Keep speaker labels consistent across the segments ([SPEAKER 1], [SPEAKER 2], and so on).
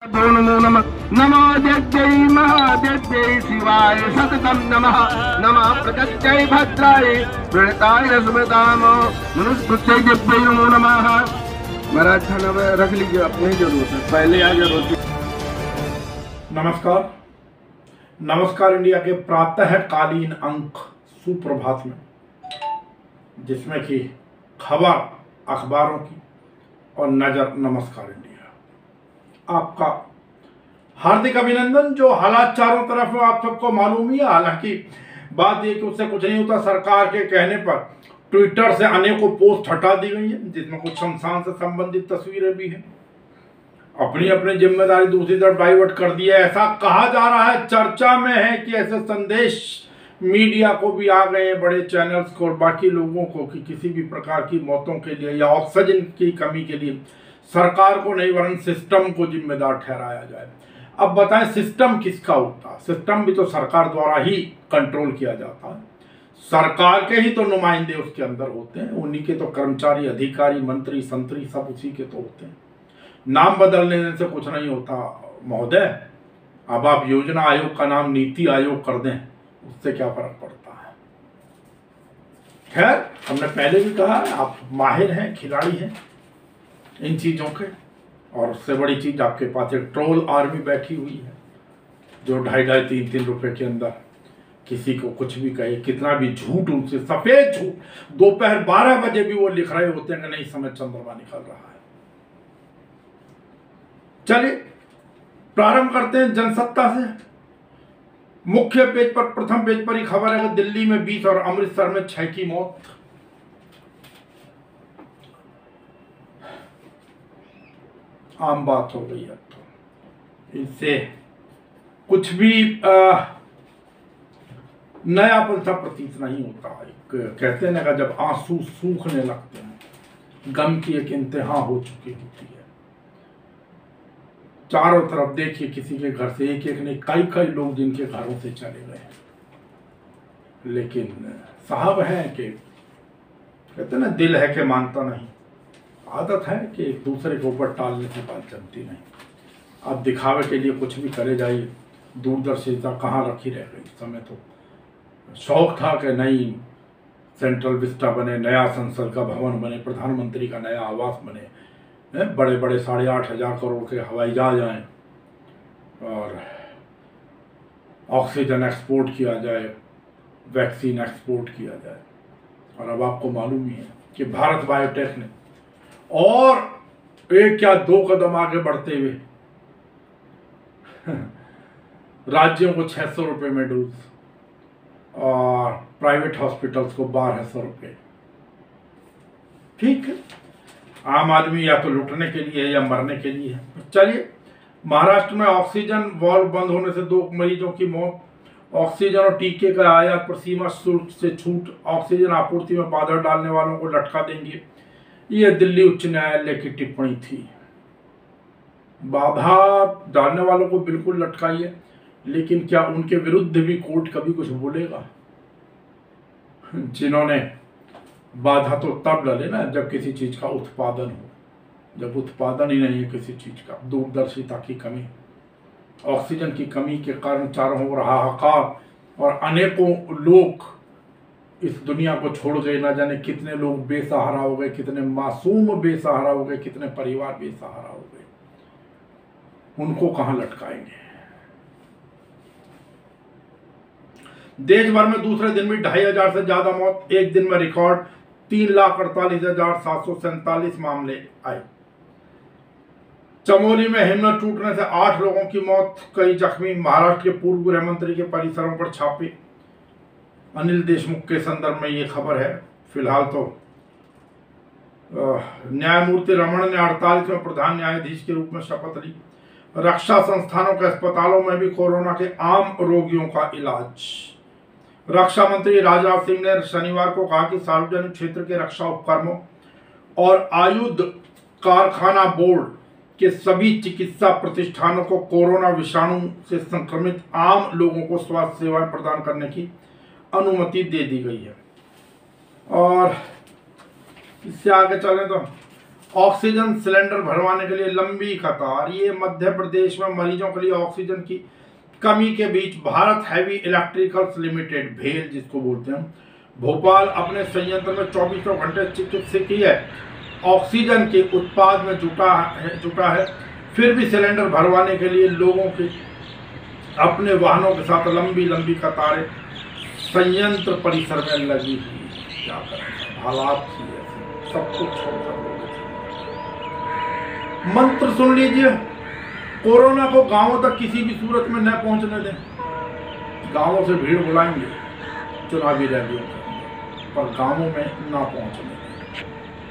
[SPEAKER 1] नमो नमः नमो देव्यै महादेव्यै शिवाय सततं नमः नमः प्रकृत्यै भद्राय प्रणताय स्मृताम मनुष्य देव्यै नमो नमः। महाराज खाना रख लीजिए, अपने जरूरत है, पहले आ जरूरत।
[SPEAKER 2] नमस्कार। नमस्कार इंडिया के प्रातःकालीन अंक सुप्रभात में, जिसमें कि खबर अखबारों की और नजर नमस्कार इंडिया। आपका हार्दिक अभिनंदन। जो हालात चारों तरफ है आप सबको मालूम ही है। हालांकि बात ये कि उससे कुछ नहीं होता। सरकार के कहने पर ट्विटर से अनेकों पोस्ट हटा दी गई है, जिसमें कुछ शमशान से संबंधित तस्वीरें भी हैं। अपनी अपनी जिम्मेदारी दूसरी तरफ डाइवर्ट कर दिया। ऐसा कहा जा रहा है, चर्चा में है कि ऐसे संदेश मीडिया को भी आ गए हैं, बड़े चैनल्स को और बाकी लोगों को, कि किसी भी प्रकार की मौतों के लिए या ऑक्सीजन की कमी के लिए सरकार को नहीं वरन सिस्टम को जिम्मेदार ठहराया जाए। अब बताएं, सिस्टम किसका होता है? सिस्टम भी तो सरकार द्वारा ही कंट्रोल किया जाता है। सरकार के ही तो नुमाइंदे उसके अंदर होते हैं, उन्हीं के तो कर्मचारी, अधिकारी, मंत्री, संतरी सब उसी के तो होते हैं। नाम बदलने से कुछ नहीं होता महोदय। अब आप योजना आयोग का नाम नीति आयोग कर दें, उससे क्या फर्क पड़ता है? खैर, हमने पहले भी कहा है, आप माहिर हैं, खिलाड़ी हैं इन चीजों के। और उससे बड़ी चीज, आपके पास एक ट्रोल आर्मी बैठी हुई है जो 2.5 3 रुपए के अंदर किसी को कुछ भी कहे, कितना भी झूठ, उनसे सफेद झूठ, दोपहर 12 बजे भी वो लिख रहे होते हैं कि नहीं समय चंद्रमा निकल रहा है। चलिए प्रारंभ करते हैं जनसत्ता से। मुख्य पेज पर, प्रथम पेज पर ही खबर है कि दिल्ली में 20 और अमृतसर में 6 की मौत। आम बात हो गई अब तो, इससे कुछ भी नयापन सा प्रतीत नहीं होता। कहते हैं ना, जब आंसू सूखने लगते हैं, गम की एक इंतहा हो चुकी होती है। चारों तरफ देखिए, किसी के घर से एक एक नहीं, कई लोग जिनके घरों से चले गए। लेकिन साहब है कि कहते ना, दिल है कि मानता नहीं। आदत है कि एक दूसरे के ऊपर टालने से बात जमती नहीं। अब दिखावे के लिए कुछ भी करे जाइए। दूरदर्शिता कहाँ रखी रह गई। इस समय तो शौक था कि नई सेंट्रल विस्टा बने, नया संसद का भवन बने, प्रधानमंत्री का नया आवास बने, बड़े बड़े 8,500 करोड़ के हवाई जहाज आए और ऑक्सीजन एक्सपोर्ट किया जाए, वैक्सीन एक्सपोर्ट किया जाए। और अब आपको मालूम ही है कि भारत बायोटेक ने और एक क्या 2 कदम आगे बढ़ते हुए राज्यों को 600 रुपये में डोज और प्राइवेट हॉस्पिटल्स को 1200 रुपये। ठीक है, आम आदमी या तो लुटने के लिए है या मरने के लिए है। चलिए, महाराष्ट्र में ऑक्सीजन वाल्व बंद होने से 2 मरीजों की मौत। ऑक्सीजन और टीके का आयात पर सीमा शुल्क से छूट। ऑक्सीजन आपूर्ति में बाधा डालने वालों को लटका देंगे। यह दिल्ली उच्च न्यायालय की टिप्पणी थी। बाधा डालने वालों को बिल्कुल लटकाइए, लेकिन क्या उनके विरुद्ध भी कोर्ट कभी कुछ बोलेगा? जिन्होंने बाधा तो तब डाले ना जब किसी चीज का उत्पादन हो। जब उत्पादन ही नहीं है किसी चीज का, दूरदर्शिता की कमी, ऑक्सीजन की कमी के कारण चारों ओर हाहाकार और अनेकों लोग इस दुनिया को छोड़ गए। ना जाने कितने लोग बेसहारा हो गए, कितने मासूम बेसहारा हो गए, कितने परिवार बेसहारा हो गए। उनको कहां लटकाएंगे? देश भर में दूसरे दिन भी 2,500 से ज्यादा मौत। एक दिन में रिकॉर्ड 3,48,747 मामले आए। चमोली में हिम्मत टूटने से 8 लोगों की मौत, कई जख्मी। महाराष्ट्र के पूर्व गृह मंत्री के परिसरों पर छापे। अनिल देशमुख के संदर्भ में ये खबर है। फिलहाल तो न्यायमूर्ति रमण ने 48वें प्रधान न्यायाधीश के रूप में शपथ ली। रक्षा संस्थानों के अस्पतालों में भी कोरोना के आम रोगियों का इलाज। रक्षा मंत्री राजनाथ सिंह ने शनिवार को कहा कि सार्वजनिक क्षेत्र के रक्षा उपक्रमों और आयुध कारखाना बोर्ड के सभी चिकित्सा प्रतिष्ठानों को कोरोना विषाणु से संक्रमित आम लोगों को स्वास्थ्य सेवाएं प्रदान करने की अनुमति दे दी गई है। और इससे आगे चलें तो ऑक्सीजन सिलेंडर भरवाने के लिए लंबी कतार। ये मध्य प्रदेश में मरीजों के लिए ऑक्सीजन की कमी के बीच भारत हैवी इलेक्ट्रिकल्स लिमिटेड, भेल जिसको बोलते हैं, भोपाल अपने संयंत्र में 24 घंटे चिकित्सकीय ऑक्सीजन के उत्पाद में जुटा है। फिर भी सिलेंडर भरवाने के लिए लोगों के अपने वाहनों के साथ लंबी कतारें संयंत्र परिसर में लगी हुई। क्या करें, हालात ही ऐसे, सब कुछ छोड़कर मंत्र सुन लीजिए, कोरोना को गांवों तक किसी भी सूरत में न पहुंचने दें। गांवों से भीड़ बुलाएंगे चुनावी रैलियों में, पर गांवों में ना पहुंचने दें।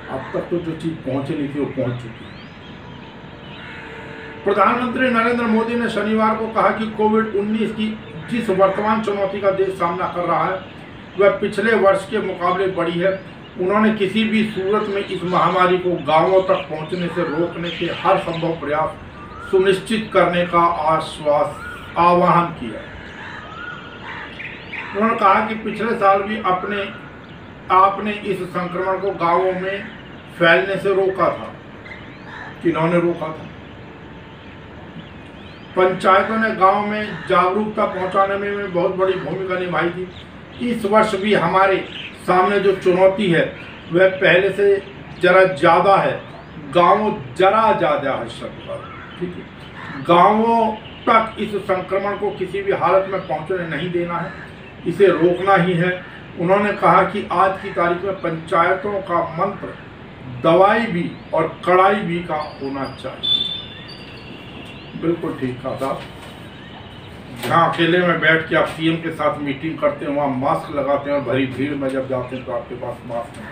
[SPEAKER 2] अब तक तो जो चीज पहुंची नहीं थी वो पहुंच चुकी है। प्रधानमंत्री नरेंद्र मोदी ने शनिवार को कहा कि कोविड-19 की जिस वर्तमान चुनौती का देश सामना कर रहा है वह पिछले वर्ष के मुकाबले बड़ी है। उन्होंने किसी भी सूरत में इस महामारी को गांवों तक पहुंचने से रोकने के हर संभव प्रयास सुनिश्चित करने का आह्वान किया। उन्होंने कहा कि पिछले साल भी आपने इस संक्रमण को गांवों में फैलने से रोका था। किन्होंने रोका था? पंचायतों ने गांव में जागरूकता पहुंचाने में बहुत बड़ी भूमिका निभाई थी। इस वर्ष भी हमारे सामने जो चुनौती है वह पहले से जरा ज़्यादा है। गांवों जरा ज़्यादा है शब्द, ठीक है। गांवों तक इस संक्रमण को किसी भी हालत में पहुंचने नहीं देना है, इसे रोकना ही है। उन्होंने कहा कि आज की तारीख में पंचायतों का मंत्र दवाई भी और कड़ाई भी का होना चाहिए। बिल्कुल ठीक कहा था। जहाँ अकेले में बैठ के आप सीएम के साथ मीटिंग करते हैं वहाँ मास्क लगाते हैं और भरी भीड़ में जब जाते हैं तो आपके पास मास्क नहीं।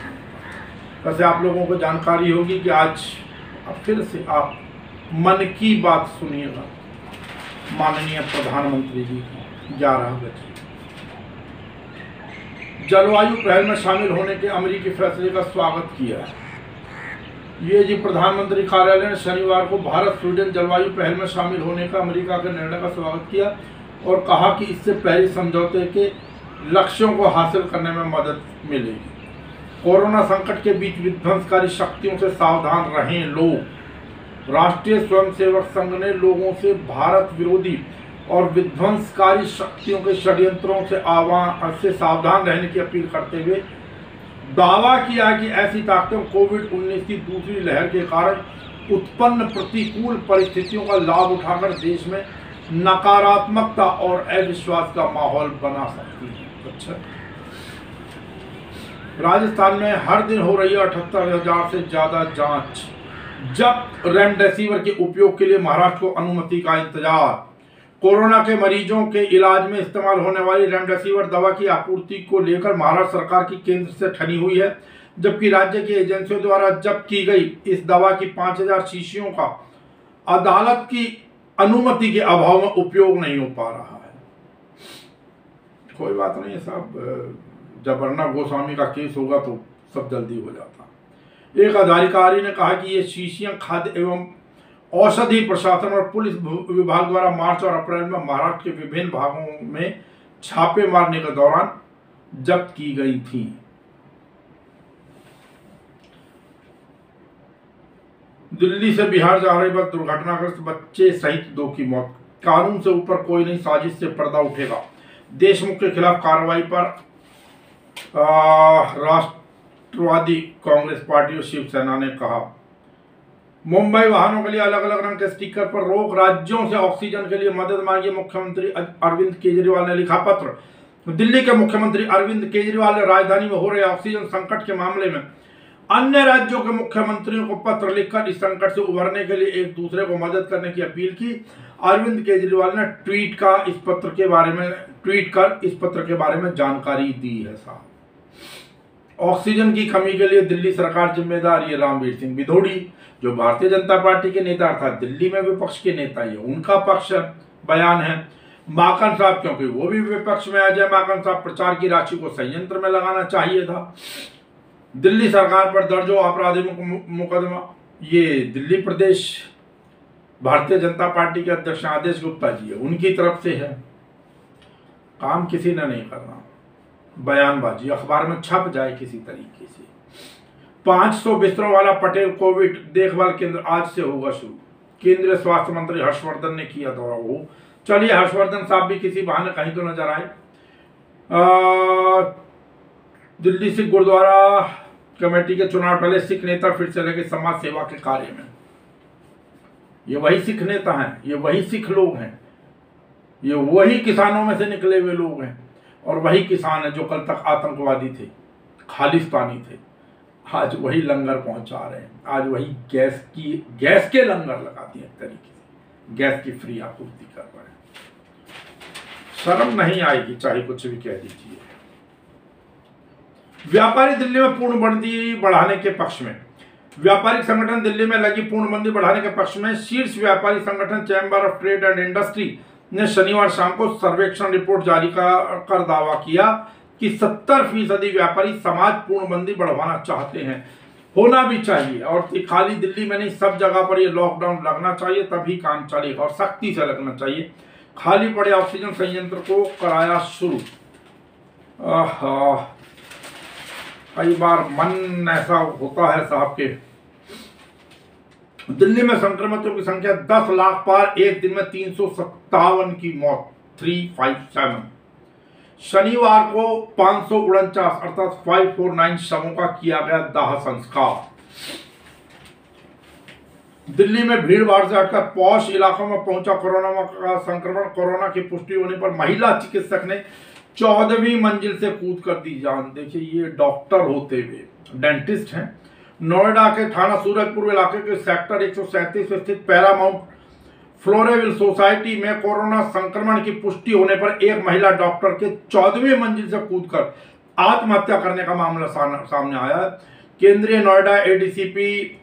[SPEAKER 2] वैसे आप लोगों को जानकारी होगी कि आज अब फिर से आप मन की बात सुनिएगा माननीय प्रधानमंत्री जी की 11 बजे। जलवायु पहल में शामिल होने के अमेरिकी फैसले का स्वागत किया है। ये जी प्रधानमंत्री कार्यालय ने शनिवार को भारत स्वीडन जलवायु पहल में शामिल होने का अमेरिका के निर्णय का स्वागत किया और कहा कि इससे पेरिस समझौते के लक्ष्यों को हासिल करने में मदद मिलेगी। कोरोना संकट के बीच विध्वंसकारी शक्तियों से सावधान रहें लोग। राष्ट्रीय स्वयंसेवक संघ ने लोगों से भारत विरोधी और विध्वंसकारी शक्तियों के षड्यंत्रों से सावधान रहने की अपील करते हुए दावा किया कि ऐसी ताकतें कोविड-19 की दूसरी लहर के कारण उत्पन्न प्रतिकूल परिस्थितियों का लाभ उठाकर देश में नकारात्मकता और अविश्वास का माहौल बना सकती है। अच्छा, राजस्थान में हर दिन हो रही है 78,000 से ज्यादा जांच। जब रेमडेसिविर के उपयोग के लिए महाराष्ट्र को अनुमति का इंतजार। कोरोना के मरीजों के इलाज में इस्तेमाल होने वाली रेमडेसिविर दवा की आपूर्ति को लेकर महाराष्ट्र सरकार की केंद्र से ठनी हुई है, जबकि राज्य की एजेंसियों द्वारा जब्त की गई इस दवा की 5,000 शीशियों का अदालत की अनुमति के अभाव में उपयोग नहीं हो पा रहा है। कोई बात नहीं है साहब, जब अर्नब गोस्वामी का केस होगा तो सब जल्दी हो जाता। एक अधिकारी ने कहा कि ये शीशियां खाद्य एवं औषधि प्रशासन और पुलिस विभाग द्वारा मार्च और अप्रैल में महाराष्ट्र के विभिन्न भागों में छापे मारने के दौरान जब्त की गई थी। दिल्ली से बिहार जा रहे बस दुर्घटनाग्रस्त बच्चे सहित 2 की मौत। कानून से ऊपर कोई नहीं, साजिश से पर्दा उठेगा। देशमुख के खिलाफ कार्रवाई पर राष्ट्रवादी कांग्रेस पार्टी और शिवसेना ने कहा। मुंबई वाहनों के लिए अलग अलग रंग के स्टिकर पर रोक। राज्यों से ऑक्सीजन के लिए मदद मांगी। मुख्यमंत्री अरविंद केजरीवाल ने लिखा पत्र। दिल्ली के मुख्यमंत्री अरविंद केजरीवाल ने राजधानी में हो रहे ऑक्सीजन संकट के मामले में अन्य राज्यों के मुख्यमंत्रियों को पत्र लिखकर इस संकट से उभरने के लिए एक दूसरे को मदद करने की अपील की। अरविंद केजरीवाल ने ट्वीट कर इस पत्र के बारे में जानकारी दी है। साहब, ऑक्सीजन की कमी के लिए दिल्ली सरकार जिम्मेदार। ये रामवीर सिंह बिधोड़ी जो भारतीय जनता पार्टी के नेता अर्थात दिल्ली में विपक्ष के नेता, ये उनका पक्ष बयान है। माकन साहब, क्योंकि वो भी विपक्ष में अजय माकन साहब, प्रचार की राशि को संयंत्र में लगाना चाहिए था। दिल्ली सरकार पर दर्ज हो आपराधिक मुकदमा। ये दिल्ली प्रदेश भारतीय जनता पार्टी के अध्यक्ष आदेश गुप्ता जी है, उनकी तरफ से है। काम किसी ने नहीं करना, बयानबाजी अखबार में छप जाए किसी तरीके से। 500 बिस्तरों वाला पटेल कोविड देखभाल केंद्र आज से होगा शुरू। केंद्रीय स्वास्थ्य मंत्री हर्षवर्धन ने किया दौरा। वो चलिए, हर्षवर्धन साहब भी किसी बहाने कहीं तो नजर आए। दिल्ली सिख गुरुद्वारा कमेटी के चुनाव टले, सिख नेता फिर से लगे समाज सेवा के कार्य में। ये वही सिख नेता हैं, ये वही सिख लोग हैं, ये वही किसानों में से निकले हुए लोग हैं, और वही किसान है जो कल तक आतंकवादी थे, खालिस्तानी थे। आज वही लंगर पहुंचा रहे हैं, आज वही गैस के लंगर लगा दिए, एक तरीके से गैस की फ्री आपूर्ति कर रहे हैं। शर्म नहीं आएगी, चाहे कुछ भी कह दीजिए। व्यापारी दिल्ली में पूर्णबंदी बढ़ाने के पक्ष में। व्यापारिक संगठन दिल्ली में लगी पूर्णबंदी बढ़ाने के पक्ष में शीर्ष व्यापारी संगठन chamber of trade and industry ने शनिवार शाम को सर्वेक्षण रिपोर्ट जारी कर दावा किया कि 70% व्यापारी समाज पूर्णबंदी बढ़वाना चाहते हैं। होना भी चाहिए, और खाली दिल्ली में नहीं, सब जगह पर ये लॉकडाउन लगना चाहिए, तभी काम चलेगा, और सख्ती से लगना चाहिए। खाली पड़े ऑक्सीजन संयंत्र को कराया शुरू। कई बार मन ऐसा होता है साहब के। दिल्ली में संक्रमितों की संख्या 10 लाख पार, एक दिन में 357 की मौत, 357। शनिवार को 549 अर्थात 549 शवों का किया गया दाह संस्कार। दिल्ली में भीड़ भाड़ से हटकर पॉश इलाकों में पहुंचा कोरोना का संक्रमण। कोरोना की पुष्टि होने पर महिला चिकित्सक ने 14वीं मंजिल से कूद कर दी जान। देखिए, ये डॉक्टर होते हुए डेंटिस्ट हैं। नोएडा के थाना सूरजपुर इलाके के सेक्टर 137 में स्थित पैरामाउंट फ्लोरेविल सोसाइटी में कोरोना संक्रमण की पुष्टि होने पर एक महिला डॉक्टर के 14वीं मंजिल से कूदकर आत्महत्या करने का मामला सामने आया है। केंद्रीय नोएडा एडीसीपी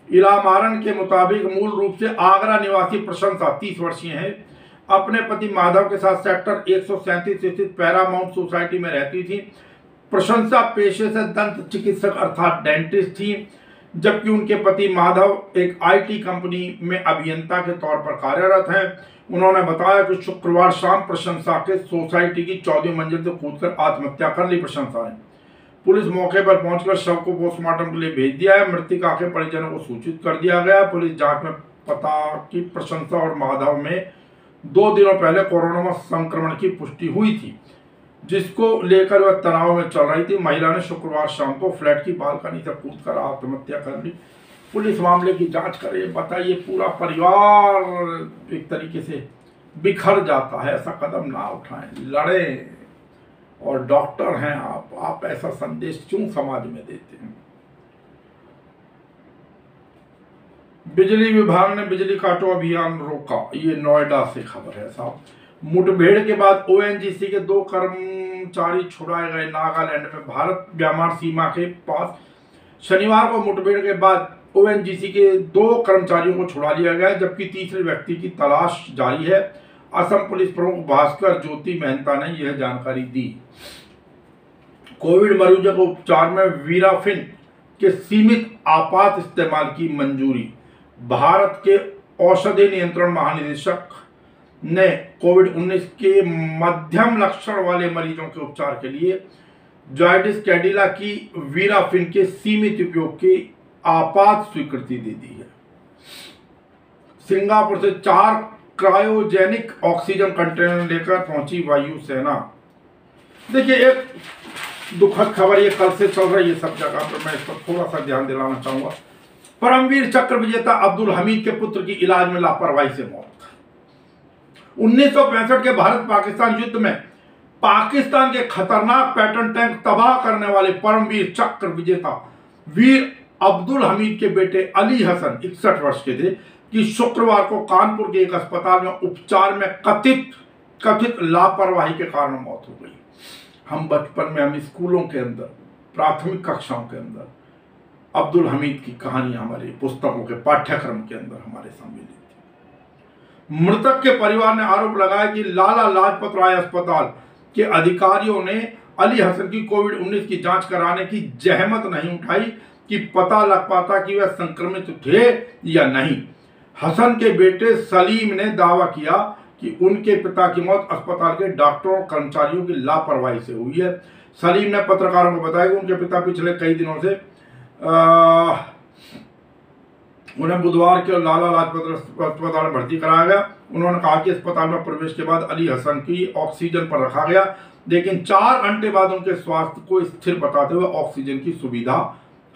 [SPEAKER 2] इलामारन के मुताबिक मूल रूप से आगरा निवासी प्रशंसा 30 वर्षीय है। अपने पति माधव के साथ सेक्टर 137 स्थित पैरामाउंट सोसाइटी में रहती थी। प्रशंसा पेशे से दंत चिकित्सक अर्थात डेंटिस्ट थी, जबकि उनके पति माधव एक आईटी कंपनी में अभियंता के तौर पर कार्यरत हैं। उन्होंने बताया कि शुक्रवार शाम प्रशंसा के सोसाइटी की 14वीं मंजिल से कूदकर आत्महत्या कर ली। प्रशंसा ने पुलिस मौके पर पहुंचकर शव को पोस्टमार्टम के लिए भेज दिया है। मृतका के परिजनों को सूचित कर दिया गया। पुलिस जांच में पता कि प्रशंसा और माधव में 2 दिनों पहले कोरोना संक्रमण की पुष्टि हुई थी, जिसको लेकर वह तनाव में चल रही थी। महिला ने शुक्रवार शाम को फ्लैट की बालकनी से कूदकर आत्महत्या कर ली। पुलिस मामले की जांच करे। बताइए, पूरा परिवार एक तरीके से बिखर जाता है। ऐसा कदम ना उठाएं, लड़ें। और डॉक्टर हैं आप ऐसा संदेश क्यों समाज में देते हैं? बिजली विभाग ने बिजली काटो अभियान रोका। ये नोएडा से खबर है साहब। मुठभेड़ के बाद ओएनजीसी के 2 कर्मचारी छुड़ाए गए नागालैंड में भारत म्यांमार सीमा के पास। शनिवार को मुठभेड़ के बाद ओएनजीसी के 2 कर्मचारियों को छुड़ा लिया गया, जबकि तीसरे व्यक्ति की तलाश जारी है। असम पुलिस प्रमुख भास्कर ज्योति महंता ने यह जानकारी दी। कोविड मरीजों को उपचार में वीराफिन के सीमित आपात इस्तेमाल की मंजूरी। भारत के औषधि नियंत्रण महानिदेशक ने कोविड-19 के मध्यम लक्षण वाले मरीजों के उपचार के लिए जायडिस कैडिला की वीराफिन के सीमित उपयोग की आपात स्वीकृति दे दी है। सिंगापुर से 4 क्रायोजेनिक ऑक्सीजन कंटेनर लेकर पहुंची वायुसेना। देखिए, एक दुखद खबर ये कल से चल रही है सब जगह पर, मैं इस पर थोड़ा सा ध्यान दिलाना चाहूंगा। परमवीर चक्र विजेता अब्दुल हमीद के पुत्र की इलाज में लापरवाही से मौत। 1965 के भारत पाकिस्तान युद्ध में पाकिस्तान के खतरनाक पैटर्न टैंक तबाह करने वाले परमवीर चक्र विजेता वीर अब्दुल हमीद के बेटे अली हसन 61 वर्ष के थे कि शुक्रवार को कानपुर के एक अस्पताल में उपचार में कथित लापरवाही के कारण मौत हो गई। हम बचपन में हम स्कूलों के अंदर, प्राथमिक कक्षाओं के अंदर अब्दुल हमीद की कहानी हमारे पुस्तकों के पाठ्यक्रम के अंदर हमारे सम्मिलित थी। मृतक के परिवार ने आरोप लगाया कि लाला लाजपत राय अस्पताल के अधिकारियों ने अली हसन की कोविड-19 की जांच कराने की जहमत नहीं उठाई कि पता लग पाता कि वह संक्रमित थे या नहीं। हसन के बेटे सलीम ने दावा किया कि उनके पिता की मौत अस्पताल के डॉक्टरों और कर्मचारियों की लापरवाही से हुई है। सलीम ने पत्रकारों को बताया कि उनके पिता पिछले कई दिनों से उन्हें बुधवार को लाला लाजपत अस्पताल में भर्ती कराया गया। उन्होंने कहा कि अस्पताल में प्रवेश के बाद अली हसन की ऑक्सीजन पर रखा गया, लेकिन 4 घंटे बाद उनके स्वास्थ्य को स्थिर बताते हुए ऑक्सीजन की सुविधा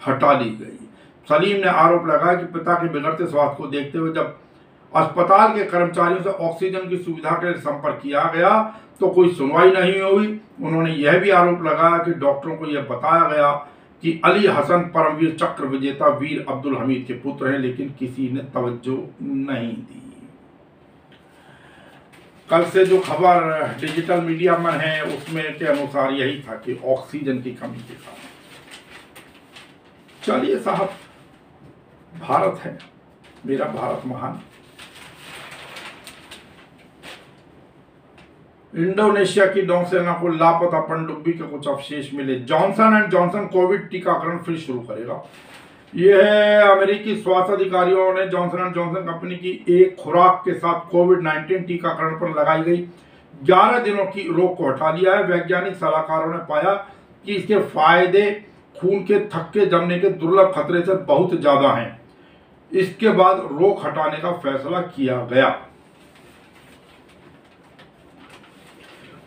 [SPEAKER 2] हटा ली गई। सलीम ने आरोप लगाया कि पिता के बिगड़ते स्वास्थ्य को देखते हुए जब अस्पताल के कर्मचारियों से ऑक्सीजन की सुविधा के लिए संपर्क किया गया तो कोई सुनवाई नहीं हुई। उन्होंने यह भी आरोप लगाया कि डॉक्टरों को यह बताया गया कि अली हसन परमवीर चक्र विजेता वीर अब्दुल हमीद के पुत्र हैं, लेकिन किसी ने तवज्जो नहीं दी। कल से जो खबर डिजिटल मीडिया में है उसमें के अनुसार यही था कि ऑक्सीजन की कमी के कारण। चलिए साहब, भारत है, मेरा भारत महान। इंडोनेशिया की नौसेना को लापता पनडुब्बी के कुछ अवशेष मिले। जॉनसन एंड जॉनसन कोविड टीकाकरण फिर शुरू करेगा। यह अमेरिकी स्वास्थ्य अधिकारियों ने जॉनसन एंड जॉनसन कंपनी की एक खुराक के साथ कोविड-19 टीकाकरण पर लगाई गई 11 दिनों की रोक को हटा लिया है। वैज्ञानिक सलाहकारों ने पाया कि इसके फायदे खून के थक्के जमने के दुर्लभ खतरे से बहुत ज्यादा हैं। इसके बाद रोक हटाने का फैसला किया गया।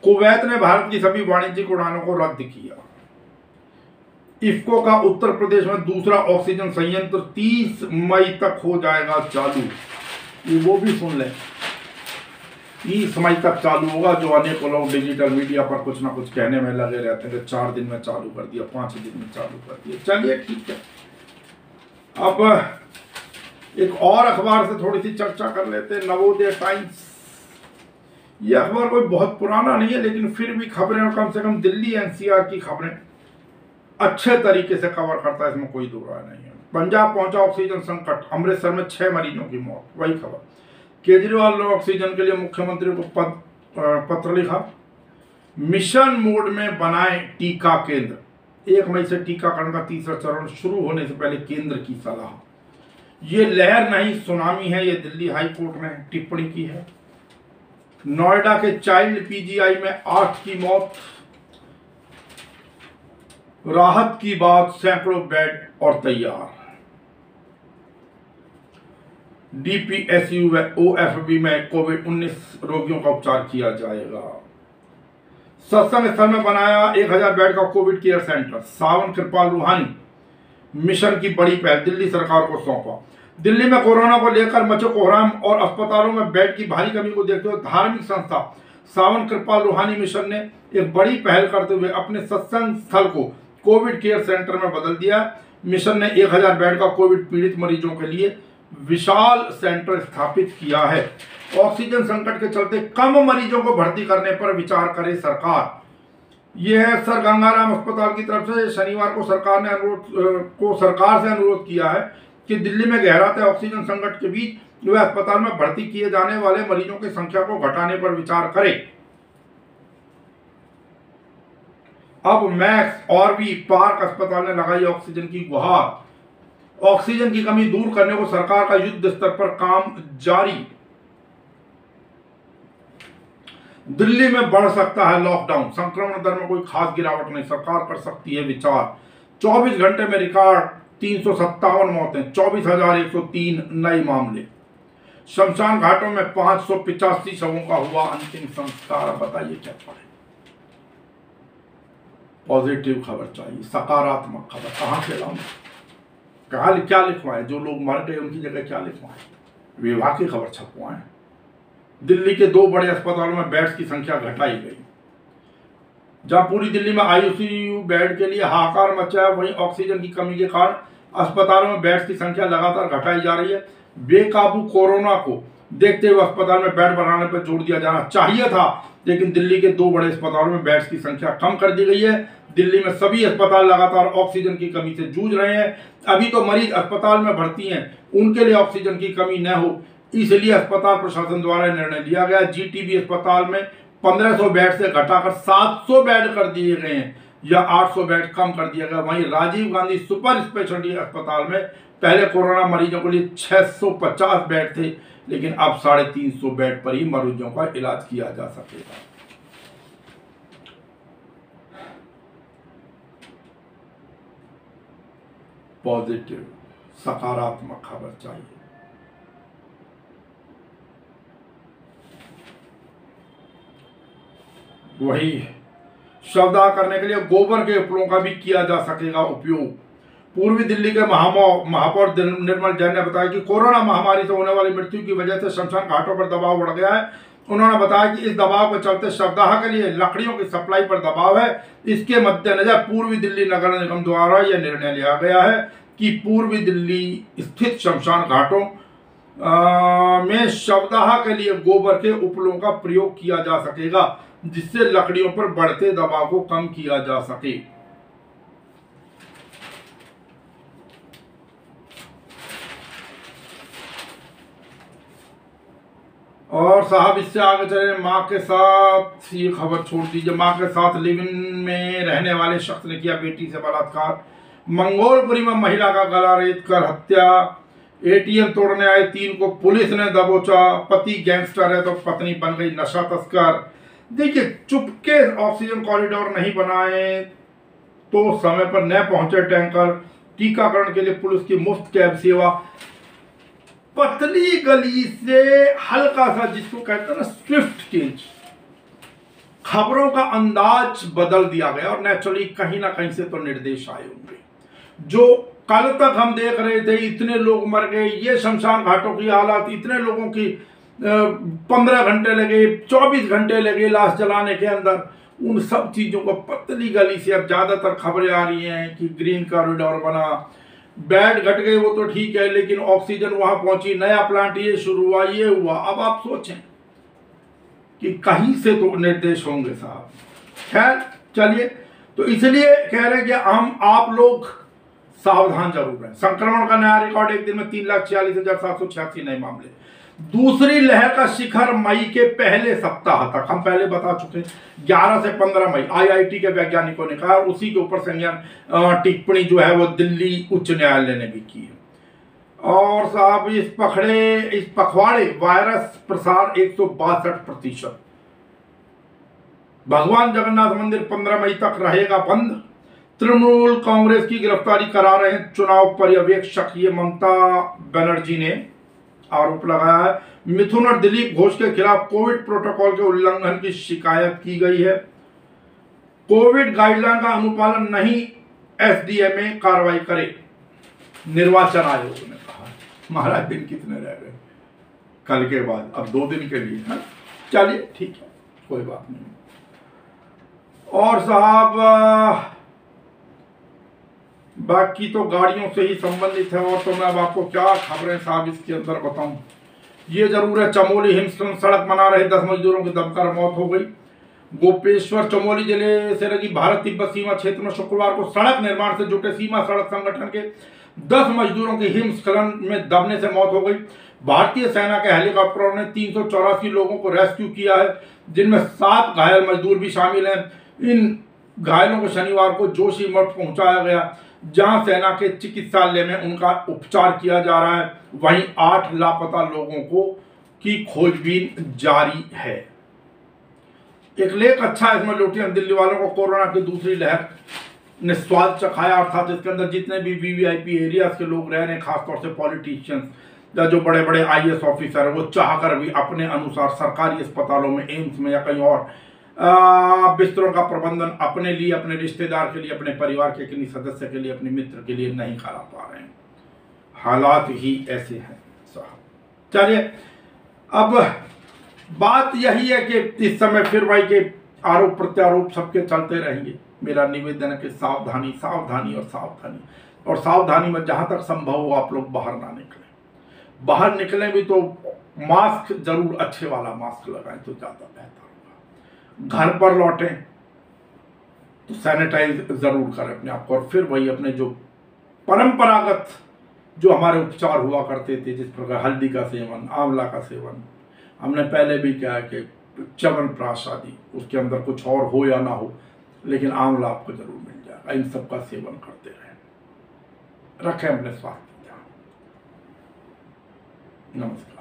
[SPEAKER 2] कुवैत ने भारत की सभी वाणिज्यिक उड़ानों को रद्द किया। इफ्को का उत्तर प्रदेश में दूसरा ऑक्सीजन संयंत्र 30 मई तक हो जाएगा चालू। ये वो भी सुन लें, 30 मई तक चालू होगा। जो अनेकों लोग डिजिटल मीडिया पर कुछ ना कुछ कहने में लगे रहते हैं कि 4 दिन में चालू कर दिया, 5 दिन में चालू कर दिया। चलिए ठीक है, अब एक और अखबार से थोड़ी सी चर्चा कर लेते हैं, नवोदय टाइम्स। ये अखबार कोई बहुत पुराना नहीं है, लेकिन फिर भी खबरें और कम से कम दिल्ली एनसीआर की खबरें अच्छे तरीके से कवर करता है, इसमें कोई दो राय नहीं है। पंजाब पहुंचा ऑक्सीजन संकट, अमृतसर में 6 मरीजों की मौत, वही खबर। केजरीवाल ने ऑक्सीजन के लिए मुख्यमंत्री को पत्र लिखा। मिशन मोड में बनाए टीका केंद्र। 1 मई से टीकाकरण का तीसरा चरण शुरू होने से पहले केंद्र की सलाह। ये लहर नहीं सुनामी है, ये दिल्ली हाई कोर्ट ने टिप्पणी की है। नोएडा के चाइल्ड पीजीआई में 8 की मौत, राहत की बात, सैकड़ों बेड और तैयार। डीपीएसयू व ओएफबी में कोविड-19 रोगियों का उपचार किया जाएगा। सत्संग स्थल में बनाया 1000 बेड का कोविड केयर सेंटर। सावन कृपाल रूहानी मिशन की बड़ी पहल दिल्ली सरकार को सौंपा। दिल्ली में कोरोना को लेकर मचे कोहराम और अस्पतालों में बेड की भारी कमी को देखते हुए धार्मिक संस्था सावन कृपाल रूहानी मिशन ने एक बड़ी पहल करते हुए अपने सत्संग स्थल को कोविड केयर सेंटर में बदल दिया। मिशन ने 1000 बेड का कोविड पीड़ित मरीजों के लिए विशाल सेंटर स्थापित किया है। ऑक्सीजन संकट के चलते कम मरीजों को भर्ती करने पर विचार करे सरकार। यह सर गंगाराम अस्पताल की तरफ से शनिवार को सरकार से अनुरोध किया है कि दिल्ली में गहराते ऑक्सीजन संकट के बीच वे अस्पताल में भर्ती किए जाने वाले मरीजों की संख्या को घटाने पर विचार करें। अब मैक्स और भी पार्क अस्पताल ने लगाई ऑक्सीजन की गुहार। ऑक्सीजन की कमी दूर करने को सरकार का युद्ध स्तर पर काम जारी। दिल्ली में बढ़ सकता है लॉकडाउन, संक्रमण दर में कोई खास गिरावट नहीं, सरकार कर सकती है विचार। 24 घंटे में रिकॉर्ड 357 मौतें, 24,103 नए मामले। शमशान घाटों में 585 शवों का हुआ अंतिम संस्कार। बताइए क्या पड़े। पॉजिटिव खबर चाहिए, सकारात्मक खबर। कहां से लाऊं, कहा क्या लिखवाएं? जो लोग मर गए उनकी जगह क्या लिखवाएं? विभाग की खबर छपवाएं। दिल्ली के 2 बड़े अस्पतालों में बेड्स की संख्या घटाई गई। जहां पूरी दिल्ली में आईसीयू बेड के लिए हाहाकार मचा है, वहीं ऑक्सीजन की कमी के कारण अस्पतालों में बेड्स की संख्या लगातार घटाई जा रही है। बेकाबू कोरोना को देखते हुए अस्पताल में बेड बढ़ाने पर जोर दिया जाना चाहिए था, लेकिन दिल्ली के 2 बड़े अस्पतालों में बेड्स की संख्या कम कर दी गई है। दिल्ली में सभी अस्पताल लगातार ऑक्सीजन की कमी से जूझ रहे हैं। अभी तो मरीज अस्पताल में भर्ती हैं, उनके लिए ऑक्सीजन की कमी न हो, इसलिए अस्पताल प्रशासन द्वारा निर्णय लिया गया। जीटीबी अस्पताल में 1500 बेड से घटाकर 700 बेड कर दिए गए हैं या 800 बेड कम कर दिया गया। वहीं राजीव गांधी सुपर स्पेशलिटी अस्पताल में पहले कोरोना मरीजों के लिए 650 बेड थे, लेकिन अब 350 बेड पर ही मरीजों का इलाज किया जा सकेगा। पॉजिटिव सकारात्मक खबर चाहिए। वही शवदाह करने के लिए गोबर के उपलों का भी किया जा सकेगा उपयोग। पूर्वी दिल्ली के महापौर निर्मल जैन ने बताया कि कोरोना महामारी से होने वाली मृत्यु की वजह से शमशान घाटों पर दबाव बढ़ गया है। उन्होंने बताया कि इस दबाव के चलते शवदाह के लिए लकड़ियों की सप्लाई पर दबाव है। इसके मद्देनजर पूर्वी दिल्ली नगर निगम द्वारा यह निर्णय लिया गया है कि पूर्वी दिल्ली स्थित शमशान घाटों में शवदाह के लिए गोबर के उपलों का प्रयोग किया जा सकेगा, जिससे लकड़ियों पर बढ़ते दबाव को कम किया जा सके। और साहब इससे आगे चले, मां के साथ ये खबर छोड़ दीजिए। मां के साथ लिव इन में रहने वाले शख्स ने किया बेटी से बलात्कार। मंगोलपुरी में महिला का गला रेत कर हत्या। एटीएम तोड़ने आए 3 को पुलिस ने दबोचा। पति गैंगस्टर है तो पत्नी बन गई नशा तस्कर। देखिए, चुपके ऑक्सीजन कॉरिडोर नहीं बनाए तो समय पर न पहुंचे टैंकर। टीकाकरण के लिए पुलिस की मुफ्त कैब सेवा। पतली गली से हल्का सा, जिसको कहते हैं ना स्विफ्ट चेंज, खबरों का अंदाज बदल दिया गया। और नेचुरली कहीं ना कहीं से तो निर्देश आए होंगे। जो कल तक हम देख रहे थे इतने लोग मर गए, ये शमशान घाटों की हालत, इतने लोगों की 15 घंटे लगे, 24 घंटे लगे लाश जलाने के अंदर, उन सब चीजों को पतली गली से अब ज्यादातर खबरें आ रही हैं कि ग्रीन कॉरिडोर बना, बेड घट गए वो तो ठीक है, लेकिन ऑक्सीजन वहां पहुंची, नया प्लांट ये शुरू हुआ, ये हुआ। अब आप सोचें कि कहीं से तो निर्देश होंगे साहब। खैर चलिए, तो इसलिए कह रहे हैं कि हम आप लोग सावधान जरूर हैं। संक्रमण का नया रिकॉर्ड एक दिन में 3,46,786 नए मामले। दूसरी लहर का शिखर मई के पहले सप्ताह तक, हम पहले बता चुके हैं 11 से 15 मई आईआईटी के वैज्ञानिकों ने कहा। उसी के ऊपर संज्ञान टिप्पणी जो है वो दिल्ली उच्च न्यायालय ने भी की है। और साहब इस पखवाड़े वायरस प्रसार 162%। भगवान जगन्नाथ मंदिर 15 मई तक रहेगा बंद। तृणमूल कांग्रेस की गिरफ्तारी करा रहे हैं चुनाव पर्यवेक्षक, ये ममता बनर्जी ने आरोप लगाया है। मिथुन और दिलीप घोष के खिलाफ कोविड प्रोटोकॉल के उल्लंघन की शिकायत की गई है। कोविड गाइडलाइन का अनुपालन नहीं, एसडीएमए कार्रवाई करे, निर्वाचन आयोग ने कहा। महाराज दिन कितने रह गए कल के बाद, अब 2 दिन के लिए है। चलिए ठीक है, कोई बात नहीं। और साहब बाकी तो गाड़ियों से ही संबंधित है। और तो मैं अब आपको क्या खबरें साहब इसके अंदर बताऊं। ये जरूर है, चमोली हिमस्खलन, सड़क बना रहे 10 मजदूरों की दबकर मौत हो गई। गोपेश्वर चमोली जिले से लगी भारत तिब्बत सीमा क्षेत्र में शुक्रवार को सड़क निर्माण से जुटे सीमा सड़क संगठन के 10 मजदूरों की हिमस्खलन में दबने से मौत हो गई। भारतीय सेना के हेलीकॉप्टरों ने 384 लोगों को रेस्क्यू किया है, जिनमें 7 घायल मजदूर भी शामिल हैं। इन घायलों को शनिवार को जोशीमठ पहुंचाया गया, जहां सेना के चिकित्सालय में उनका उपचार किया जा रहा है। वहीं 8 लापता लोगों की खोजबीन जारी है। एक लेख अच्छा है इसमें, लुटियन दिल्ली वालों को कोरोना की दूसरी लहर ने स्वाद चखाया, अर्थात इसके अंदर जितने भी वीवीआईपी एरियाज के लोग रह रहे हैं, खासतौर से पॉलिटिशियंस या जो बड़े बड़े आईएएस ऑफिसर है, वो चाहकर भी अपने अनुसार सरकारी अस्पतालों में, एम्स में या कहीं और बिस्तरों का प्रबंधन अपने लिए, अपने रिश्तेदार के लिए, अपने परिवार के किन्हीं सदस्य के लिए, अपने मित्र के लिए नहीं करा पा रहे हैं। हालात ही ऐसे हैं साहब। चलिए, अब बात यही है कि इस समय फिर भाई के आरोप प्रत्यारोप सबके चलते रहेंगे। मेरा निवेदन है कि सावधानी सावधानी और सावधानी, और सावधानी में जहां तक संभव हो आप लोग बाहर ना निकलें। बाहर निकलें भी तो मास्क जरूर अच्छे वाला मास्क लगाएं तो ज्यादा बेहतर होगा। घर पर लौटें तो सैनिटाइज जरूर करें अपने आप को। और फिर वही अपने जो परंपरागत जो हमारे उपचार हुआ करते थे, जिस प्रकार हल्दी का सेवन, आंवला का सेवन, हमने पहले भी कहा कि च्यवनप्राश आदि, उसके अंदर कुछ और हो या ना हो, लेकिन आंवला आपको जरूर मिल जाएगा। इन सब का सेवन करते रहें, रखें अपने स्वास्थ्य का ध्यान। नमस्कार।